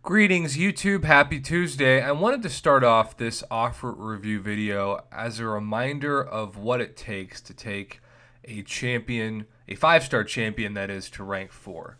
Greetings YouTube, happy Tuesday. I wanted to start off this offer review video as a reminder of what it takes to take a champion, a 5-star champion that is, to rank 4.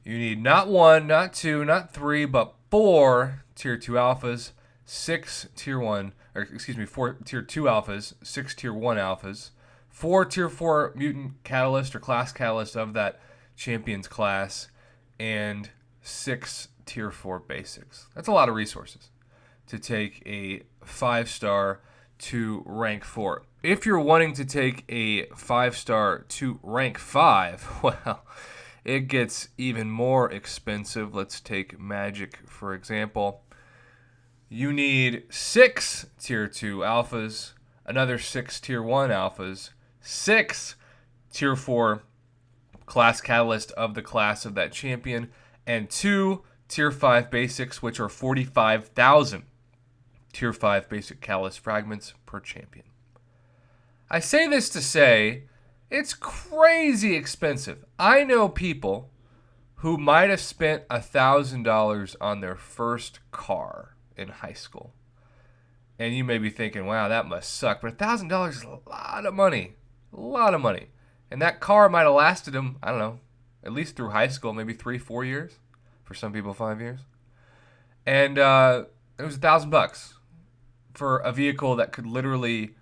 You need not 1, not 2, not 3, but 4 tier 2 alphas, 4 tier 2 alphas, 6 tier 1 alphas, 4 tier 4 mutant catalyst or class catalyst of that champion's class, and 6 tier 4 basics. That's a lot of resources to take a 5-star to rank 4. If you're wanting to take a 5-star to rank 5, well, it gets even more expensive. Let's take Magic, for example. You need 6 tier 2 alphas, another 6 tier 1 alphas, 6 tier 4 class catalyst of the class of that champion, and 2 tier 5 basics, which are 45,000 tier 5 basic catalyst fragments per champion. I say this to say it's crazy expensive. I know people who might have spent $1,000 on their first car in high school. And you may be thinking, wow, that must suck. But $1,000 is a lot of money. A lot of money. And that car might have lasted them, I don't know, at least through high school, maybe 3-4 years. For some people, 5 years. And it was $1,000 for a vehicle that could literally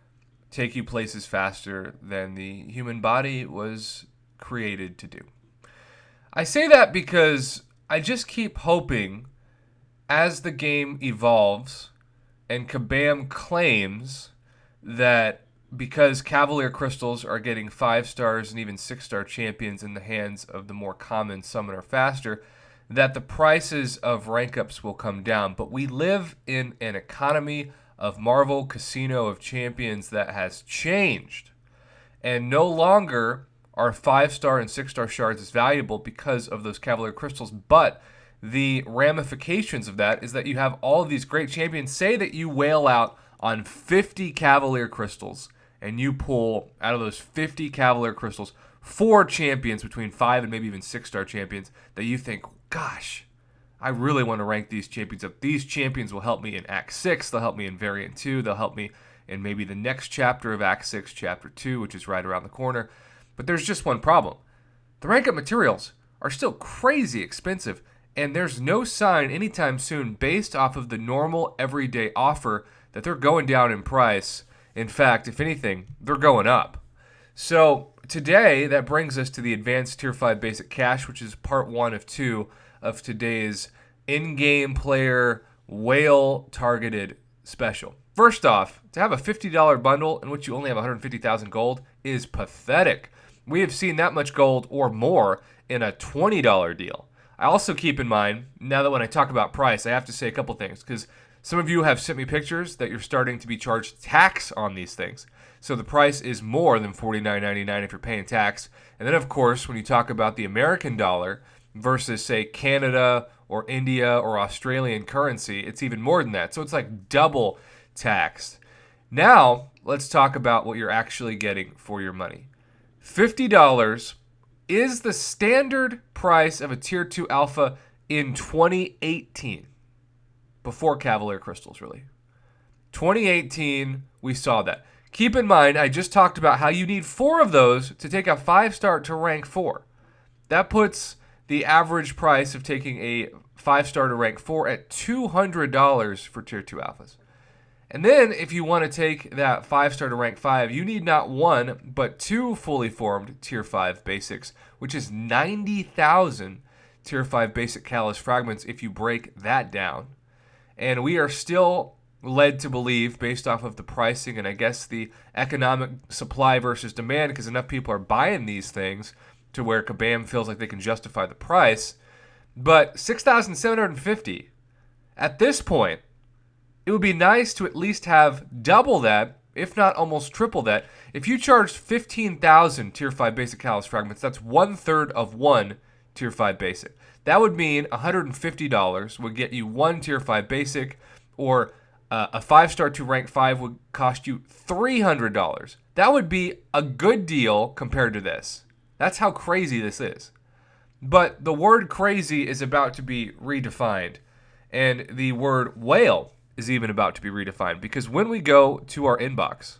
take you places faster than the human body was created to do. I say that because I just keep hoping as the game evolves and Kabam claims that because Cavalier Crystals are getting 5 stars and even 6-star champions in the hands of the more common Summoner Faster, that the prices of rank ups will come down. But we live in an economy of Marvel Casino of Champions that has changed. And no longer are 5-star and 6-star shards as valuable because of those Cavalier Crystals. But the ramifications of that is that you have all of these great champions. Say that you whale out on 50 Cavalier Crystals and you pull out of those 50 Cavalier Crystals 4 champions between 5 and maybe even 6-star champions that you think, gosh, I really want to rank these champions up. These champions will help me in Act 6. They'll help me in Variant 2. They'll help me in maybe the next chapter of Act 6, Chapter 2, which is right around the corner. But there's just one problem. The rank up materials are still crazy expensive, and there's no sign anytime soon based off of the normal everyday offer that they're going down in price. In fact, if anything, they're going up. So today, that brings us to the Advanced Tier 5 Basic Cash, which is part 1 of 2 of today's in-game player whale-targeted special. First off, to have a $50 bundle in which you only have 150,000 gold is pathetic. We have seen that much gold or more in a $20 deal. I also keep in mind, now that when I talk about price, I have to say a couple things, because some of you have sent me pictures that you're starting to be charged tax on these things. So the price is more than $49.99 if you're paying tax. And then, of course, when you talk about the American dollar versus, say, Canada or India or Australian currency, it's even more than that. So it's like double taxed. Now, let's talk about what you're actually getting for your money. $50 is the standard price of a Tier 2 Alpha in 2018. Before Cavalier Crystals, really. 2018, we saw that. Keep in mind, I just talked about how you need 4 of those to take a 5-star to rank 4. That puts the average price of taking a 5-star to rank 4 at $200 for Tier 2 Alphas. And then, if you want to take that 5-star to rank 5, you need not 1, but 2 fully formed Tier 5 basics, which is 90,000 Tier 5 basic catalyst fragments if you break that down. And we are still led to believe, based off of the pricing and I guess the economic supply versus demand, because enough people are buying these things to where Kabam feels like they can justify the price. But 6,750 at this point, it would be nice to at least have double that, if not almost triple that. If you charged 15,000 Tier 5 basic catalyst fragments, that's 1/3 of 1 Tier 5 basic. That would mean $150 would get you 1 Tier 5 basic, or a 5-star to rank 5 would cost you $300. That would be a good deal compared to this. That's how crazy this is. But the word crazy is about to be redefined. And the word whale is even about to be redefined, because when we go to our inbox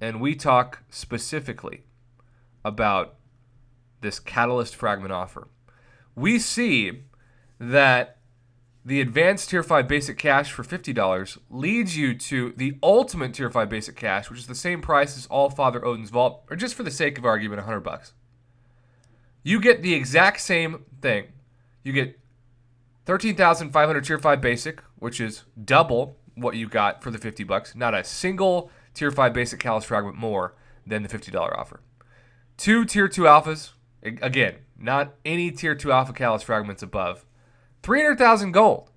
and we talk specifically about this Catalyst fragment offer, we see that the advanced Tier 5 basic cash for $50 leads you to the ultimate Tier 5 basic cash, which is the same price as All Father Odin's Vault, or just for the sake of argument, $100. You get the exact same thing. You get 13,500 Tier 5 basic, which is double what you got for the $50. Not a single Tier 5 basic Catalyst fragment more than the $50 offer. 2 Tier 2 alphas. Again, not any Tier 2 alpha Catalyst fragments above. 300,000 gold.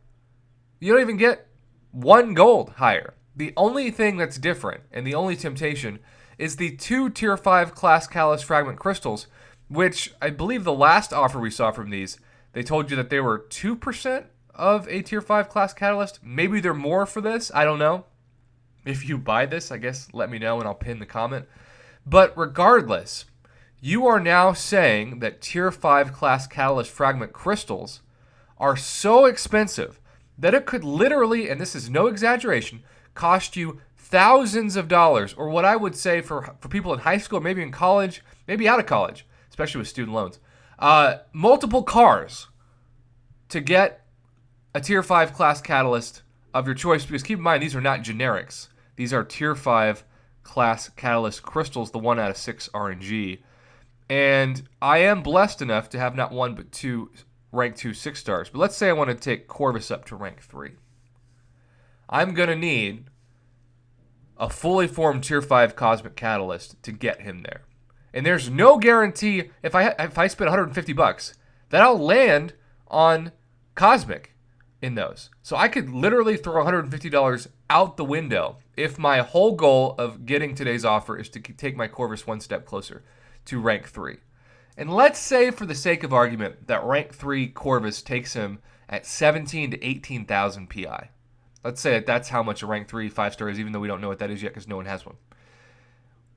You don't even get 1 gold higher. The only thing that's different, and the only temptation, is the 2 Tier 5 class Catalyst fragment crystals, which I believe the last offer we saw from these, they told you that they were 2% of a Tier 5 class Catalyst. Maybe they're more for this. I don't know. If you buy this, I guess let me know and I'll pin the comment. But regardless, you are now saying that Tier 5 class Catalyst fragment crystals are so expensive that it could literally, and this is no exaggeration, cost you thousands of dollars, or what I would say for people in high school, maybe in college, maybe out of college, especially with student loans, multiple cars to get a Tier 5 class Catalyst of your choice, because keep in mind, these are not generics. These are Tier 5 class Catalyst crystals, the 1 out of 6 RNG. And I am blessed enough to have not 1 but 2 rank 2 6 stars. But let's say I want to take Corvus up to rank 3. I'm going to need a fully formed Tier 5 Cosmic Catalyst to get him there. And there's no guarantee if I spend $150 that I'll land on Cosmic in those. So I could literally throw $150 out the window if my whole goal of getting today's offer is to take my Corvus one step closer to rank 3. And let's say, for the sake of argument, that rank 3 Corvus takes him at 17 to 18,000 PI. Let's say that that's how much a rank 3 5-star is, even though we don't know what that is yet because no one has one.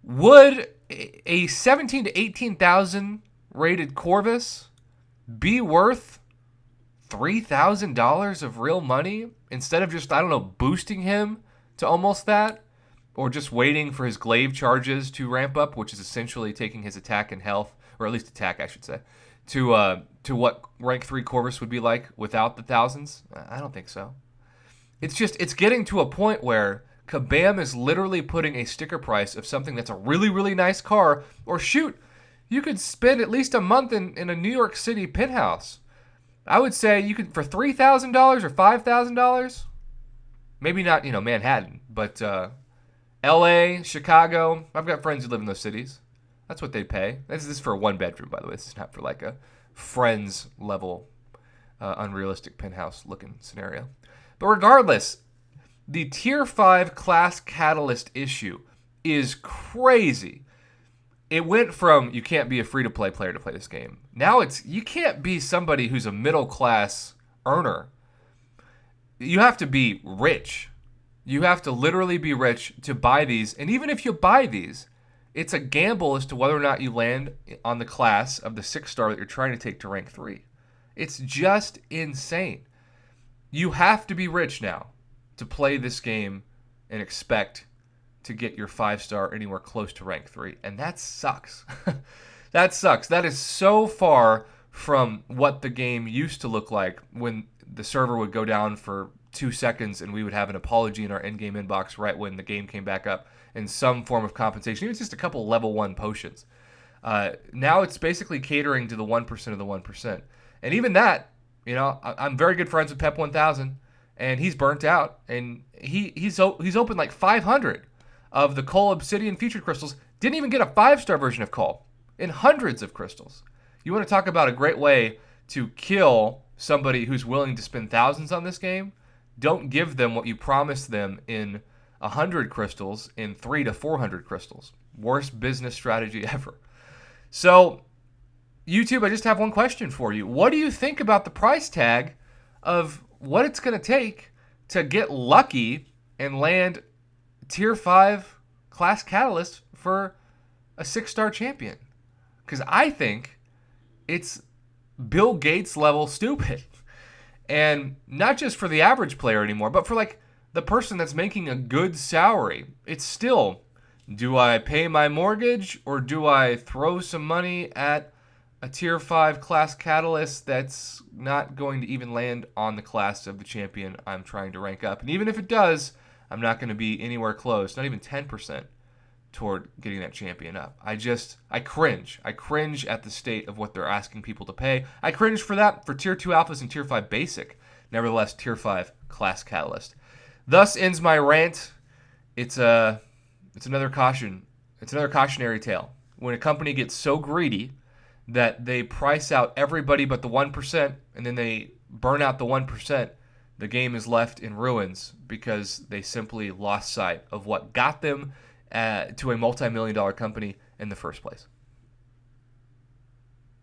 Would a 17 to 18,000 rated Corvus be worth $3,000 of real money instead of just, I don't know, boosting him to almost that? Or just waiting for his glaive charges to ramp up, which is essentially taking his attack and health, or at least attack, I should say, to what rank 3 Corvus would be like without the thousands? I don't think so. It's getting to a point where Kabam is literally putting a sticker price of something that's a really, really nice car, or shoot, you could spend at least a month in a New York City penthouse. I would say you could, for $3,000 or $5,000, maybe not, Manhattan, but LA, Chicago. I've got friends who live in those cities. That's what they pay. This is for a 1-bedroom, by the way. This is not for like a friends level, unrealistic penthouse looking scenario. But regardless, the Tier 5 class Catalyst issue is crazy. It went from you can't be a free-to-play player to play this game. Now it's you can't be somebody who's a middle-class earner. You have to be rich. You have to literally be rich to buy these. And even if you buy these, it's a gamble as to whether or not you land on the class of the 6-star that you're trying to take to rank 3. It's just insane. You have to be rich now to play this game and expect to get your 5-star anywhere close to rank 3. And that sucks. That sucks. That is so far from what the game used to look like when the server would go down for 2 seconds and we would have an apology in our in-game inbox right when the game came back up in some form of compensation. Even just a couple level 1 potions. Now it's basically catering to the 1% of the 1%. And even that, I'm very good friends with Pep 1000, and he's burnt out, and he's opened like 500 of the Cull Obsidian featured crystals. Didn't even get a 5-star version of Cull in hundreds of crystals. You want to talk about a great way to kill somebody who's willing to spend thousands on this game? Don't give them what you promised them in 100 crystals in 300 to 400 crystals. Worst business strategy ever. So, YouTube, I just have one question for you. What do you think about the price tag of what it's going to take to get lucky and land Tier 5 class Catalyst for a 6-star champion? Because I think it's Bill Gates level stupid. And not just for the average player anymore, but for like the person that's making a good salary. It's still, do I pay my mortgage or do I throw some money at a tier 5 class catalyst that's not going to even land on the class of the champion I'm trying to rank up? And even if it does, I'm not going to be anywhere close, not even 10% toward getting that champion up. I cringe. I cringe at the state of what they're asking people to pay. I cringe for that for tier 2 alphas and tier 5 basic. Nevertheless, tier 5 class catalyst. Thus ends my rant. It's another caution. It's another cautionary tale. When a company gets so greedy that they price out everybody but the 1% and then they burn out the 1%, the game is left in ruins because they simply lost sight of what got them to a multi-million-dollar company in the first place.